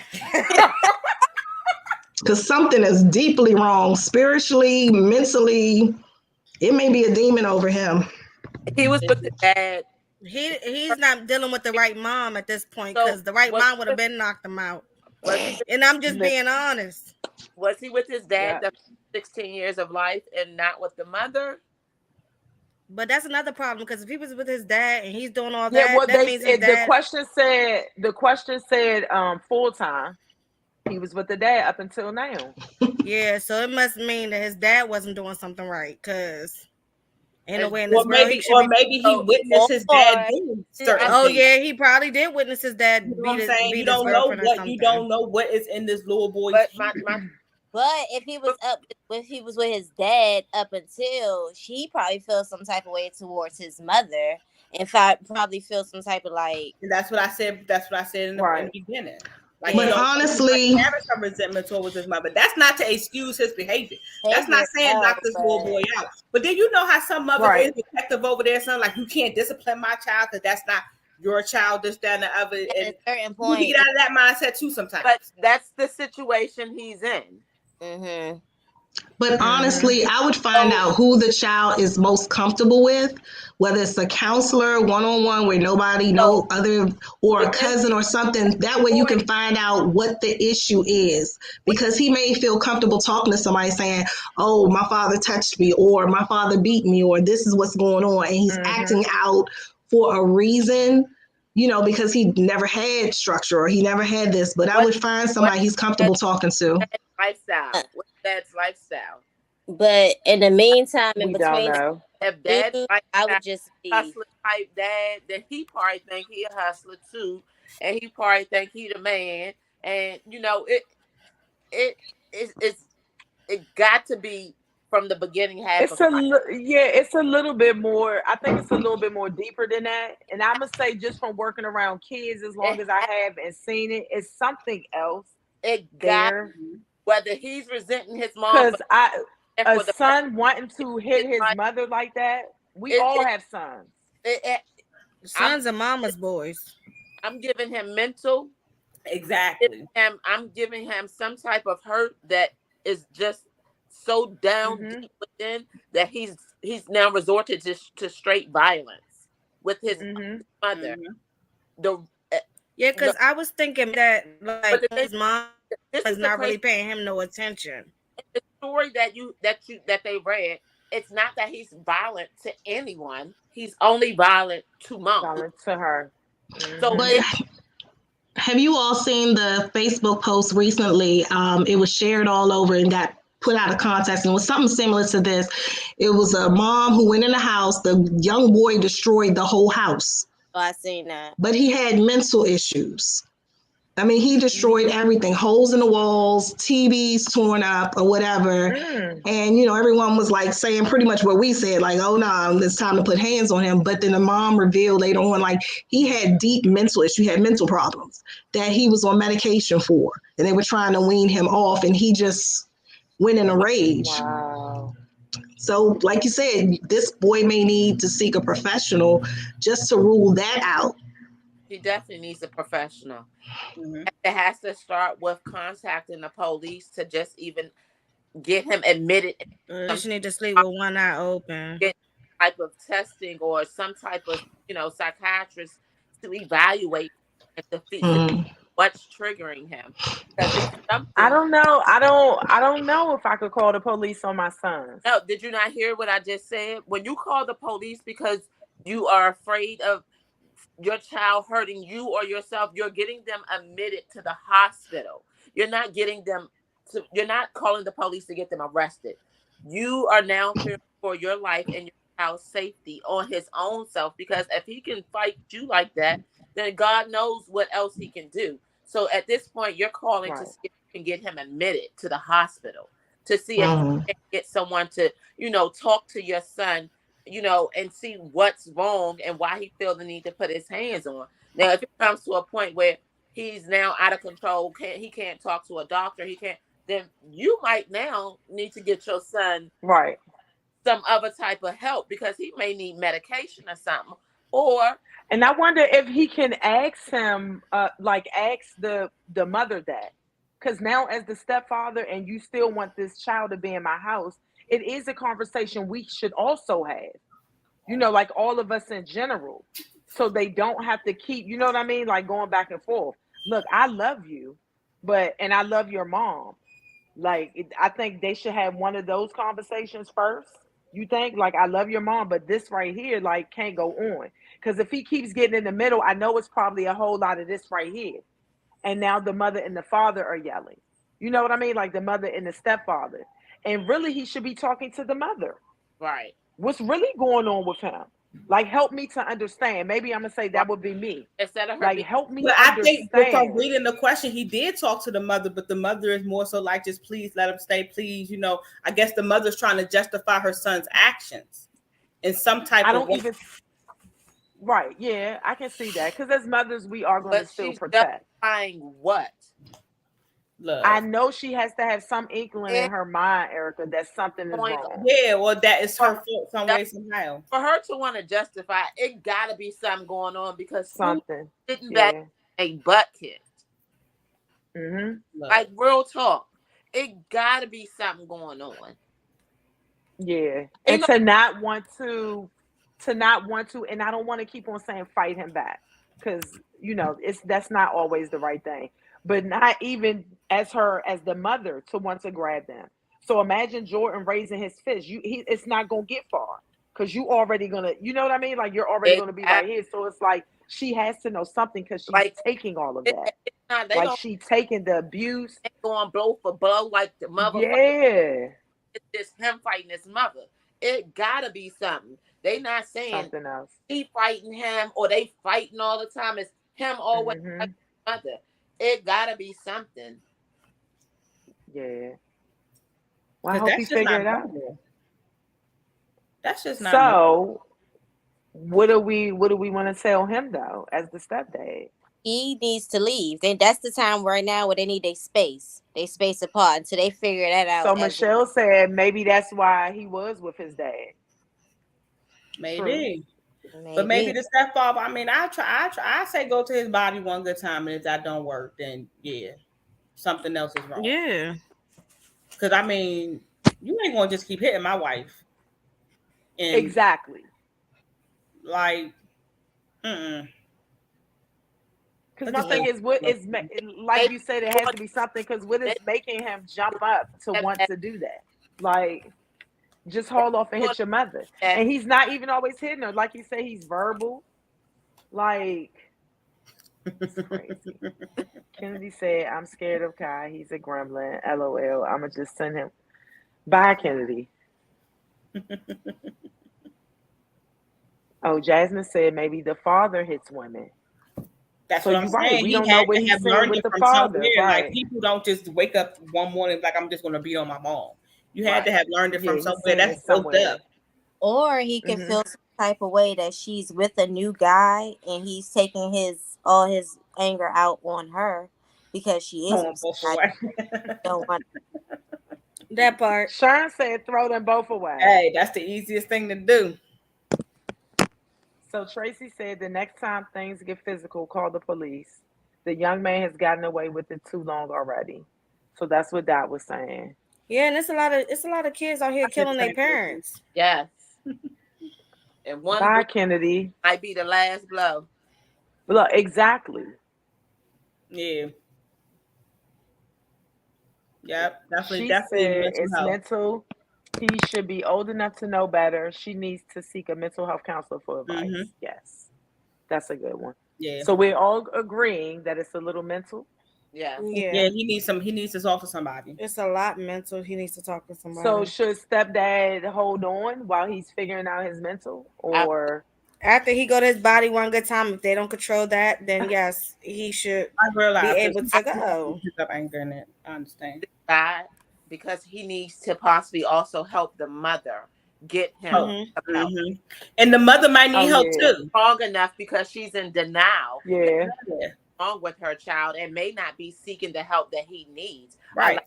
Because something is deeply wrong, spiritually, mentally. It may be a demon over him. He was with the dad. He's not dealing with the right mom at this point, because the right mom would have been knocked him out. And I'm just being honest. Was he with his dad the 16 years of life and not with the mother? But that's another problem, because if he was with his dad and he's doing all that, that means his dad. The question said full time. He was with the dad up until now. Yeah, so it must mean that his dad wasn't doing something right, because in a way in this world, maybe he witnessed his dad doing certain things. Oh yeah, he probably did witness his dad. You know what I'm saying? You don't know what is in this little boy's. But if he was with his dad up until, she probably feels some type of way towards his mother, and probably feels some type of like. And that's what I said. That's what I said in the beginning. Like, but honestly, having some resentment towards his mother. That's not to excuse his behavior. That's not saying knock this little boy out. But then you know how some mothers is protective over their son. Like, you can't discipline my child because that's not your child. This, that, and the other. At a certain point, you get out of that mindset too sometimes. But that's the situation he's in. Mm-hmm. But honestly, I would find out who the child is most comfortable with, whether it's a counselor, one-on-one, where nobody know other, or a cousin or something. That way you can find out what the issue is, because he may feel comfortable talking to somebody saying, oh, my father touched me, or my father beat me, or this is what's going on. And he's acting out for a reason. because he never had structure or he never had this. But I would find somebody he's comfortable talking to. Lifestyle. What's dad's lifestyle? But in the meantime, in We don't between know. If dad's I lifestyle would just be hustler type dad, then he probably think he a hustler too, and he probably think he the man. And it it got to be from the beginning half of It's a little bit more. I think it's a little bit more deeper than that. And I'm gonna say, just from working around kids as long it. as I have and seen it, it's something else It got there. whether he's resenting his mom Because a for the son wanting to hit his like mother like that. We it, all it, have sons. it, Sons of mama's boys. I'm giving him mental. Exactly. I'm giving him some type of hurt that is just so down deep within that he's now resorted to straight violence with his mother. The Yeah, because I was thinking that like his mom this is is not really paying him no attention. The story that they read, it's not that he's violent to anyone. He's only violent to mom. Violent to her. So But have you all seen the Facebook post recently? It was shared all over and got put out of context, and it was something similar to this. It was a mom who went in the house. The young boy destroyed the whole house. Oh, I seen that. But he had mental issues. I mean, he destroyed everything, holes in the walls, TVs torn up or whatever. And, everyone was like saying pretty much what we said, like, oh, no, it's time to put hands on him. But then the mom revealed later on, like, he had deep mental issues, he had mental problems that he was on medication for. And they were trying to wean him off, and he just went in a rage. Wow. So, like you said, this boy may need to seek a professional just to rule that out. He definitely needs a professional. It has to start with contacting the police to just even get him admitted. You just need to sleep with one eye open. Get type of testing or some type of psychiatrist to evaluate and to what's triggering him. I don't know. I don't know if I could call the police on my son. No, did you not hear what I just said? When you call the police because you are afraid of your child hurting you or yourself, you're getting them admitted to the hospital. You're not you're not calling the police to get them arrested. You are now fearing for your life and your child's safety on his own self, because if he can fight you like that, then God knows what else he can do. So at this point, you're calling to see if you can get him admitted to the hospital, to see if you can get someone to, talk to your son, and see what's wrong and why he feels the need to put his hands on. Now, if it comes to a point where he's now out of control, he can't talk to a doctor, then you might now need to get your son some other type of help, because he may need medication or something. And I wonder if he can ask him, ask the mother that, because now as the stepfather and you still want this child to be in my house, it is a conversation we should also have, like all of us in general, so they don't have to keep, you know what I mean? Like going back and forth. Look, I love you, and I love your mom. Like, I think they should have one of those conversations first. You think, like, I love your mom, but this right here, like, can't go on. Because if he keeps getting in the middle, I know it's probably a whole lot of this right here. And now the mother and the father are yelling. You know what I mean? Like the mother and the stepfather. And really, he should be talking to the mother. Right. What's really going on with him? Like, help me to understand. Maybe I'm going to say that would be me. Instead of her like, help me understand. I think from reading the question, he did talk to the mother, but the mother is more so like, just please let him stay, please. I guess the mother's trying to justify her son's actions in some type of way. Right, yeah, I can see that. Because as mothers, we are going to still protect. Justifying what? Love. I know she has to have some inkling in her mind, Erica, that something is wrong. Yeah, well, that is her fault some way, somehow. For her to want to justify, it got to be something going on, because something sitting back a butt kicked. Like, real talk, it got to be something going on. Yeah, and to not want to, and I don't want to keep on saying fight him back, because that's not always the right thing. But not even as the mother to want to grab them. So imagine Jordan raising his fist. It's not gonna get far, because you already gonna, you know what I mean? Like you're already gonna be right here. So it's like she has to know something because she's Like taking all of that. it's not, they Like don't she taking the abuse. going blow for blow like the mother. Yeah. It's just him fighting his mother. It gotta be something. They not saying Something else. he fighting him or they fighting all the time. It's him always fighting his mother. It gotta be something. Yeah. Well, I hope he figure it out. That's just not. So, what do we want to tell him though, as the stepdad? He needs to leave. Then that's the time right now where they need their space. They space apart until they figure that out. So Michelle said maybe that's why he was with his dad. Maybe. But maybe the stepfather. I mean, I say go to his body one good time, and if that don't work, then yeah, something else is wrong. Yeah. Because I mean, you ain't gonna just keep hitting my wife. And exactly. Like, Because my thing is, what is like you said, it has to be something. Because what is making him jump up to want to do that? Like, just haul off and hit your mother. And he's not even always hitting her. Like you say, he's verbal. Like, it's crazy. Kennedy said, "I'm scared of Kai. He's a gremlin. LOL. I'ma just send him." Bye, Kennedy. Oh, Jasmine said maybe the father hits women. That's what I'm saying. Right. We don't know what he's saying with the father. Right. Like people don't just wake up one morning like I'm just going to beat on my mom. You had to have learned it from somewhere. That's built up. Or he could feel some type of way that she's with a new guy and he's taking all his anger out on her because she is don't want that part. Sharon said throw them both away. Hey, that's the easiest thing to do. So Tracy said the next time things get physical, call the police. The young man has gotten away with it too long already. So that's what Dot was saying. Yeah, and it's a lot of kids out here killing their parents. Yes. And one Bye, Kennedy. might be the last blow. Look, exactly. Yeah. Yep, definitely. She said it's mental. He should be old enough to know better. She needs to seek a mental health counselor for advice. Yes, that's a good one. Yeah. So we're all agreeing that it's a little mental. Yeah. He needs to talk to somebody. It's a lot mental. He needs to talk to somebody. So should stepdad hold on while he's figuring out his mental, or after he go to his body one good time? If they don't control that, then yes, he should be able to go. Pick up anger in it. I understand. Because he needs to possibly also help the mother get him help. And the mother might need help too. Strong enough because she's in denial. Yeah. Wrong with her child and may not be seeking the help that he needs. Right.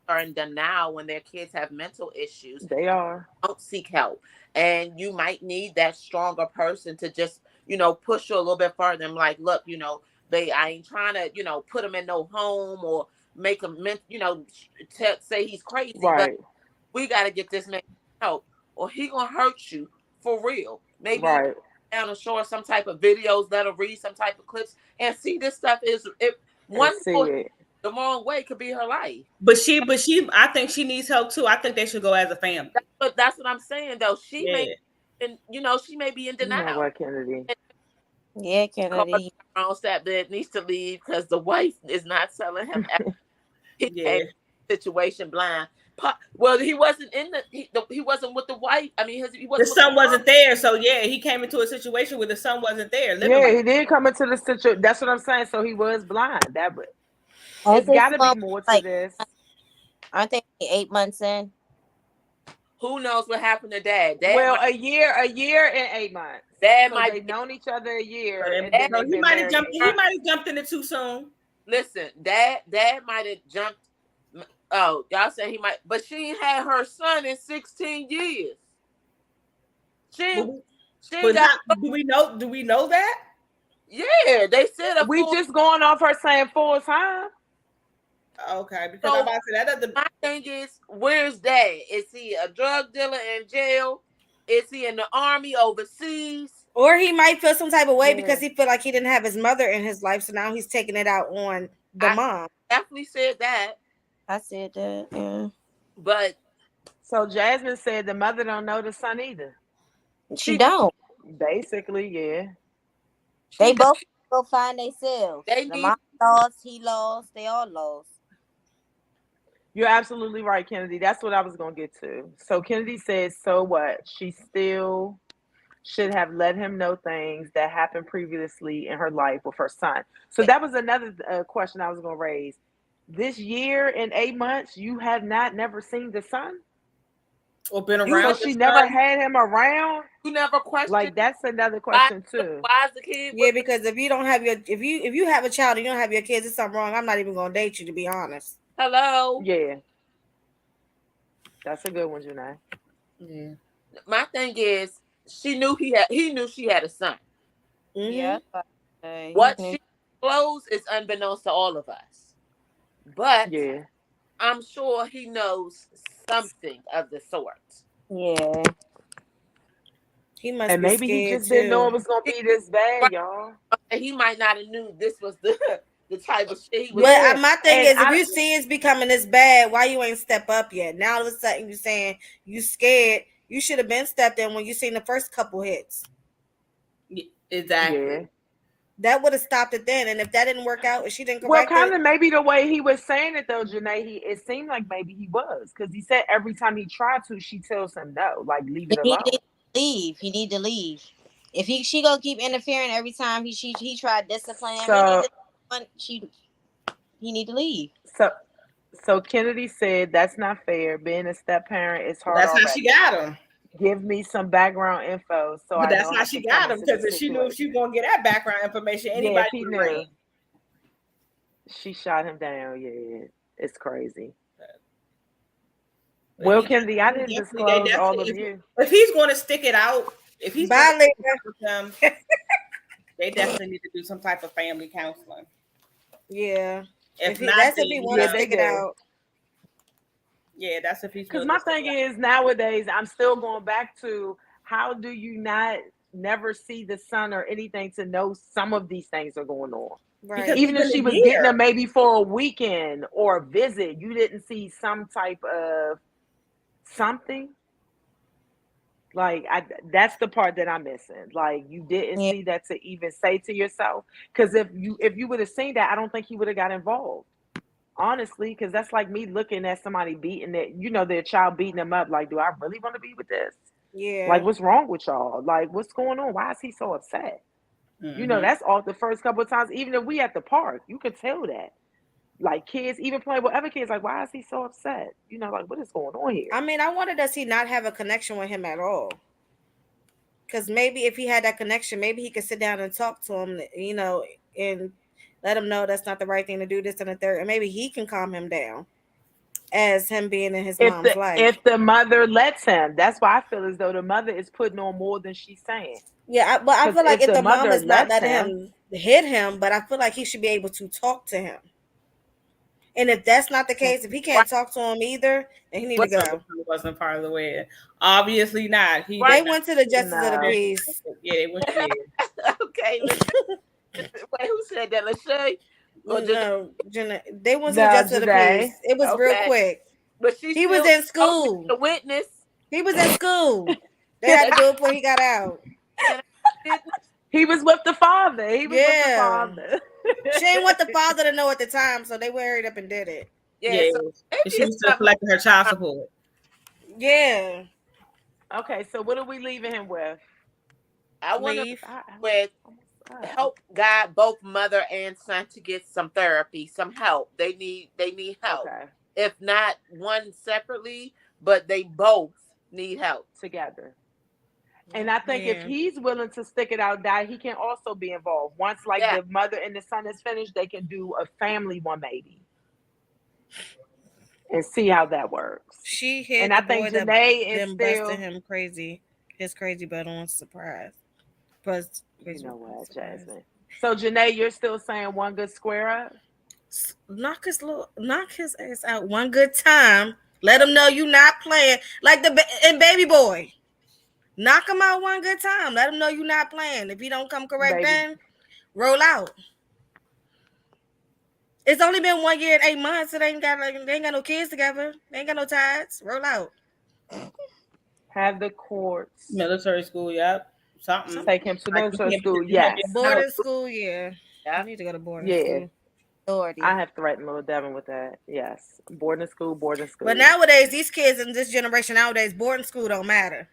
Are in denial when their kids have mental issues. They are. Don't seek help. And you might need that stronger person to just, push you a little bit further and like, look, I ain't trying to, put him in no home or make him, say he's crazy. Right. But we got to get this man help or he going to hurt you for real. Maybe down and show some type of videos, let her read some type of clips and see this stuff the wrong way could be her life. But she, I think she needs help too. I think they should go as a family. But that's what I'm saying though. She may, and she may be in denial. You know what, Kennedy? Yeah, Kennedy. Her own stepdad needs to leave because the wife is not selling him. Situation blind. Well, he wasn't he wasn't with the wife. I mean, the son wasn't there, so he came into a situation where the son wasn't there. He did come into the situation. That's what I'm saying. So he was blind. It's got to be more to this. Aren't they 8 months in? Who knows what happened to Dad? A year and 8 months. Dad might have known each other a year. He might have jumped. He might have jumped in it too soon. Listen, Dad might have jumped. Oh, y'all say he might, but she ain't had her son in 16 years. Do we know that? Yeah, they said we just going off her saying full time. Okay, because I'm about to say that. My thing is, where's Dad? Is he a drug dealer in jail? Is he in the army overseas? Or he might feel some type of way because he feel like he didn't have his mother in his life, so now he's taking it out on the mom. Definitely said that. I said that, But so Jasmine said the mother don't know the son either. She don't. Basically, yeah. They She does. both go find themselves. They The need. mom lost, he lost, they all lost. You're absolutely right, Kennedy. That's what I was gonna get to. So Kennedy says, so what? She still should have let him know things that happened previously in her life with her son. So that was another question I was gonna raise. This year and 8 months, you have not never seen the son, Or been You so around the she never son. had him around. you never question Like that's another why question too. why is the kid Yeah, with the because if you don't have your if you have a child and you don't have your kids, it's something wrong. I'm not even gonna date you, to be honest. hello? Yeah, that's a good one, Janae. Yeah. My thing is he knew she had a son. Mm-hmm. Yeah. He What knew. she disclosed is unbeknownst to all of us. But Yeah, I'm sure he knows something of the sort. Yeah. He must and be maybe he scared just didn't know it too. was gonna be this bad, Right. y'all. He might not have knew this was the the type of shit he was. But Yeah, my thing and is, if you see it's becoming this bad, why you ain't step up yet? Now all of a sudden you saying you scared. You should have been stepped in when you seen the first couple hits. Exactly. yeah. That would have stopped it then. And if that didn't work out, if she didn't Well, correct kind it, of maybe the way he was saying it though, Janae, it seemed like maybe he was because he said every time he tried to, she tells him no, like leave it He need alone. to leave. He need to leave. If she gonna keep interfering every time he tried disciplining him, he need So, to he need to leave. so, so Kennedy said that's not fair. Being a step parent is But hard that's how she already. got him. Give me some background info so But I that's know how how to she come got him, into the because if she knew if she was situation. gonna get that background information, Yeah, if anybody he would ring. knew, she shot him down. Yeah, it's crazy. But Well, Kennedy, I he didn't definitely, they disclose all definitely, of you. if he's going to stick it out, if he's going to bye stick it later. out with them, they definitely need to do some type of family counseling. Yeah. If If he not, that's then if he want Yeah, to they stick it do. out. yeah, that's if he's Because willing to my stick thing it out. is nowadays, I'm still going back to how do you not never see the sun or anything to know some of these things are going on? Because Right. it's Even if been she a was getting them year. maybe for a weekend or a visit, you didn't see some type of something. Like that's the part that I'm missing. Like you didn't Yeah. see that to even say to yourself. Because if you would have seen that, I don't think he would have got involved. Honestly, because that's like me looking at somebody beating it, their child beating them up. Like, do I really want to be with this? Like, Yeah. what's wrong with y'all? Like, what's going on? Why is he so upset? Mm-hmm. That's all the first couple of times. Even if we at the park, you could tell that. Like kids, even playing with other kids, like, why is he so upset? Like what is going on here? I mean, I wonder, does he not have a connection with him at all? Because maybe if he had that connection, maybe he could sit down and talk to him, and let him know that's not the right thing to do, this and the third, and maybe he can calm him down as him being in his If mom's the life. if the mother lets him, that's why I feel as though the mother is putting on more than she's saying. Yeah, but I Because feel like if if the the mom mother is not lets letting him, him hit him, but I feel like he should be able to talk to him. And if that's not the case, if he Right, can't talk to him either, then he need to but go. Wasn't part of the way. Obviously not. He right. They did went to the justice of the no. peace. not. Yeah, they went. Yeah. Okay, wait, who said that? Lachey or Janae? No, they went to the No, justice of the Janae. peace. It was real Okay, quick. but she He was still in supposed to be school. the witness. He was in school. They had to do it before he got out. And didn't. He was with the father. He was with the Yeah. father. She ain't want the father to know at the time, so they hurried up and did it. Yeah, Yeah. so And maybe she it's was still something. collecting her child support. Yeah. Okay, so what are we leaving him with? I want to Leave. with Almost up. help guide both mother and son to get some therapy, some help. They need help. Okay, If not one separately, but they both need help. together. And I think if Yeah. he's willing to stick it out, die, he can also be involved. Once like Yeah. the mother and the son is finished, they can do a family one maybe and see how that works. She And hid I the think boy that Janae is been busting still, him crazy, his crazy butt on surprise. Bust you crazy know butt on what, surprise. Jasmine. So Janae, you're still saying one good square up? Knock his ass out one good time. Let him know you not playing like and baby boy. Knock him out one good time. Let him know you not playing. If he don't come correct, Baby. then roll out. It's only been 1 year and 8 months. They ain't got no kids together. They ain't got no ties. Roll out. Have the courts Military school, yep. Something. take him to Like you military can't school. you can't be Yes. no. Boarding school, yeah. Yeah. You need to go to boarding Yeah. school. Authority. I have threatened little Devin with that. Yes. Boarding school, boarding school. But nowadays, these kids in this generation nowadays, boarding school don't matter.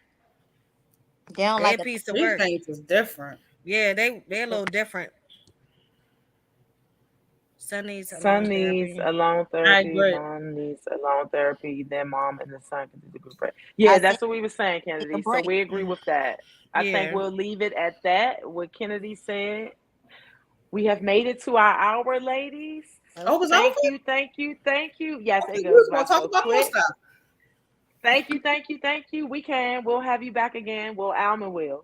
They don't They like a piece of These work. things is different. Yeah, they're a little different. Son needs Son needs therapy. alone I therapy. agree. Mom needs alone therapy. Then mom and the son can do the group break. Yeah, I that's think what we were saying, take a Kennedy. So break. we agree with that. I think Yeah. we'll leave it at that. What Kennedy said. We have made it to our hour, ladies. Oh, it was over? Thank you, thank you, thank you. Yes, I it think we goes was by gonna talk so about more quick. stuff. Thank you, thank you, thank you. We can. We'll have you back again. Well, Alma will.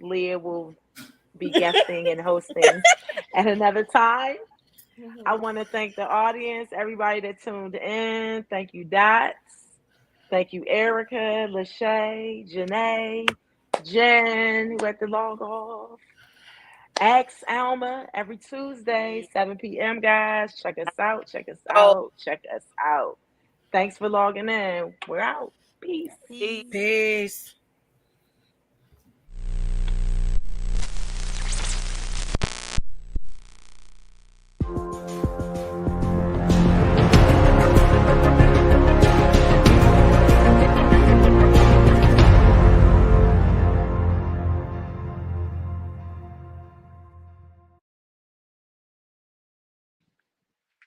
Leah will be guesting and hosting at another time. I want to thank the audience, everybody that tuned in. Thank you, Dots. Thank you, Erica, Lachey, Janae, Jen, who had to log off. Ask Alma every Tuesday, 7 p.m., guys. Check us out, check us Oh, out, check us out. Thanks for logging in. We're out. Peace. peace. Peace.